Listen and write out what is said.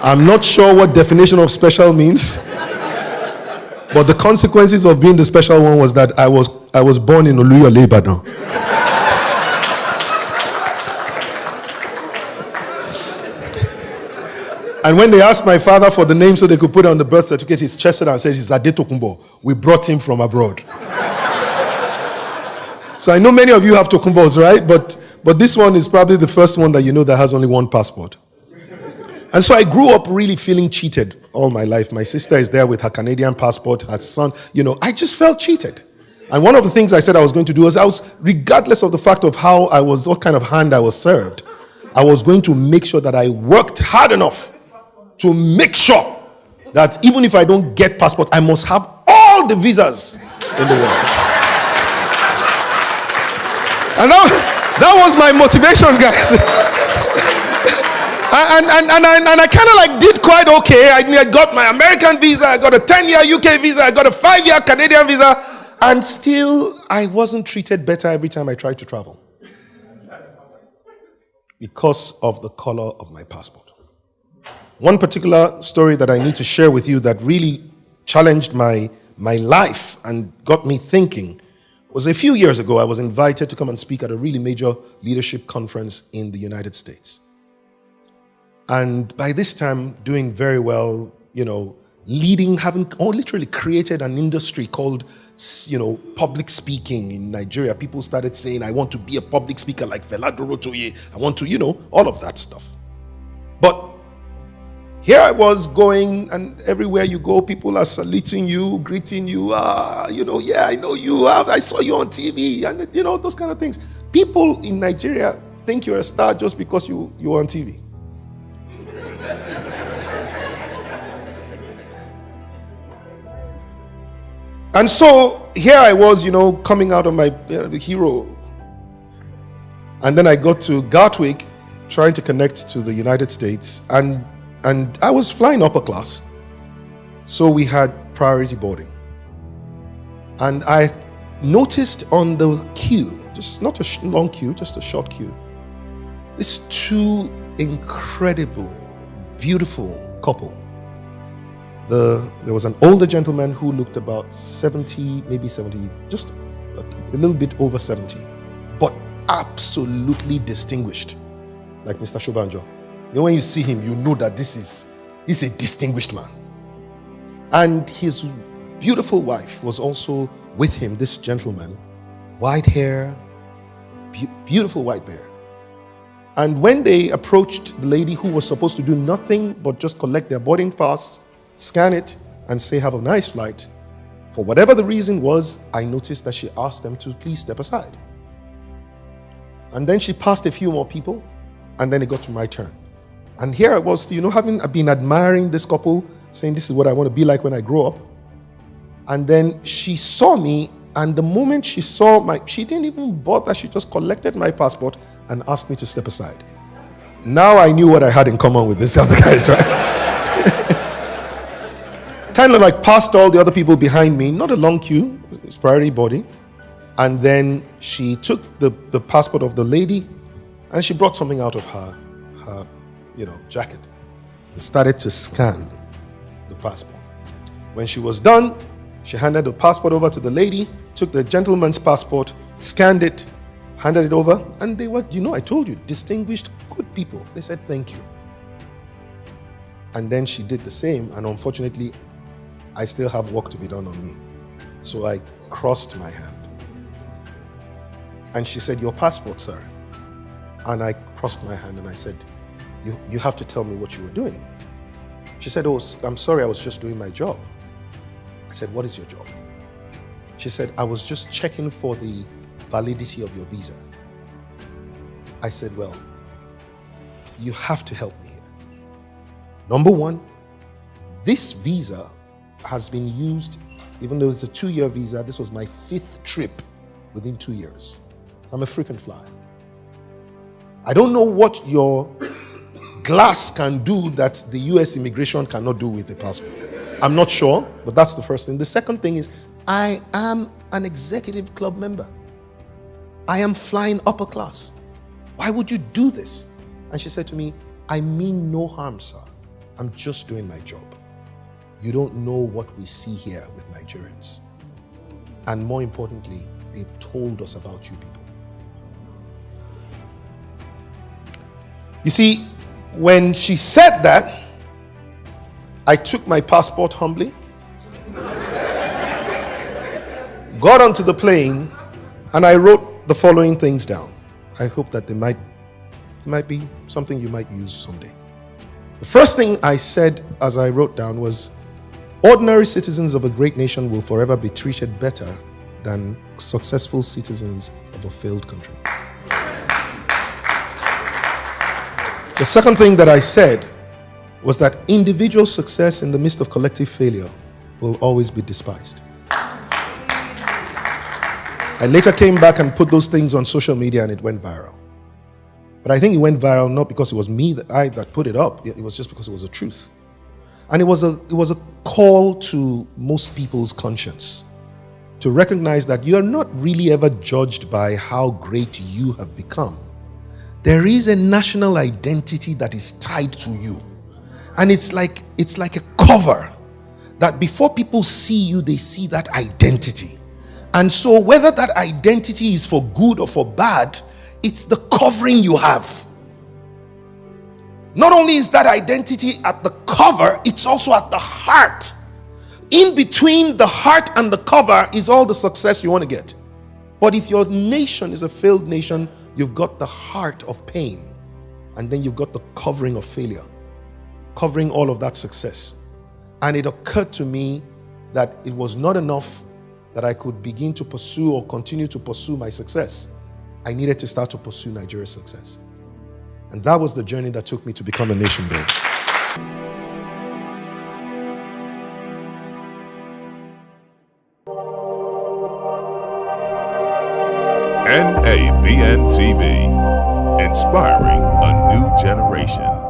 I'm not sure what definition of special means. But the consequences of being the special one was that I was born in Oluyole, Ibadan. And when they asked my father for the name so they could put it on the birth certificate, he chested and said, "It's Adetokunbo. We brought him from abroad." So I know many of you have Tokumbos, right? But this one is probably the first one that you know that has only one passport. And so I grew up really feeling cheated all my life. My sister is there with her Canadian passport, her son. I just felt cheated. And one of the things I said I was going to do was regardless of the fact of what kind of hand I was served, I was going to make sure that I worked hard enough to make sure that even if I don't get passport, I must have all the visas in the world. And that was my motivation, guys. And I kind of like did quite okay. I got my American visa, I got a 10-year UK visa, I got a 5-year Canadian visa, and still I wasn't treated better every time I tried to travel because of the color of my passport. One particular story that I need to share with you that really challenged my life and got me thinking was a few years ago. I was invited to come and speak at a really major leadership conference in the United States. And by this time, doing very well, leading, having literally created an industry called, public speaking in Nigeria. People started saying, "I want to be a public speaker like Fela Durotoya. I want to, all of that stuff." But here I was going, and everywhere you go, people are saluting you, greeting you. Yeah, I know you. I saw you on TV, and those kind of things. People in Nigeria think you're a star just because you're on TV. And so here I was, coming out of my hero. And then I got to Gatwick, trying to connect to the United States, and I was flying upper class. So we had priority boarding. And I noticed on the queue, just not a long queue, just a short queue, these two incredible, beautiful couple. There was an older gentleman who looked about 70, maybe 70, just a little bit over 70, but absolutely distinguished, like Mr. Shobanjo. When you see him, you know that he's a distinguished man. And his beautiful wife was also with him, this gentleman, white hair, beautiful white hair. And when they approached the lady who was supposed to do nothing but just collect their boarding pass, scan it, and say, "Have a nice flight," for whatever the reason was, I noticed that she asked them to please step aside. And then she passed a few more people, and then it got to my turn. And here I was, having been admiring this couple, saying, "This is what I want to be like when I grow up." And then she saw me, and the moment she saw she didn't even bother, she just collected my passport and asked me to step aside. Now I knew what I had in common with these other guys, right? Kind of like passed all the other people behind me, not a long queue, it's priority boarding. And then she took the passport of the lady, and she brought something out of her jacket and started to scan the passport. When she was done, she handed the passport over to the lady, took the gentleman's passport, scanned it, handed it over, and they were, I told you, distinguished, good people. They said, "Thank you." And then she did the same, and unfortunately, I still have work to be done on me. So I crossed my hand. And she said, "Your passport, sir." And I crossed my hand and I said, you have to tell me what you were doing." She said, "Oh, I'm sorry, I was just doing my job." I said, "What is your job?" She said, "I was just checking for the validity of your visa." I said, "Well, you have to help me here. Number one, this visa has been used, even though it's a 2-year visa, this was my 5th trip within 2 years. I'm a frequent flyer. I don't know what your glass can do that the US immigration cannot do with a passport. I'm not sure, but that's the first thing. The second thing is, I am an executive club member. I am flying upper class. Why would you do this?" And she said to me, "I mean no harm, sir. I'm just doing my job. You don't know what we see here with Nigerians. And more importantly, they've told us about you people. You see, when she said that, I took my passport humbly, got onto the plane, and I wrote the following things down. I hope that they might be something you might use someday. The first thing I said as I wrote down was, ordinary citizens of a great nation will forever be treated better than successful citizens of a failed country. The second thing that I said was that individual success in the midst of collective failure will always be despised. I later came back and put those things on social media and it went viral. But I think it went viral not because it was me that put it up. It was just because it was the truth. And it was a call to most people's conscience to recognize that you are not really ever judged by how great you have become. There is a national identity that is tied to you. And it's like a cover that before people see you, they see that identity. And so whether that identity is for good or for bad, it's the covering you have. Not only is that identity at the cover, it's also at the heart. In between the heart and the cover is all the success you want to get. But if your nation is a failed nation, you've got the heart of pain. And then you've got the covering of failure, covering all of that success. And it occurred to me that it was not enough that I could begin to pursue or continue to pursue my success. I needed to start to pursue Nigeria's success. And that was the journey that took me to become a nation builder. NABN TV, inspiring a new generation.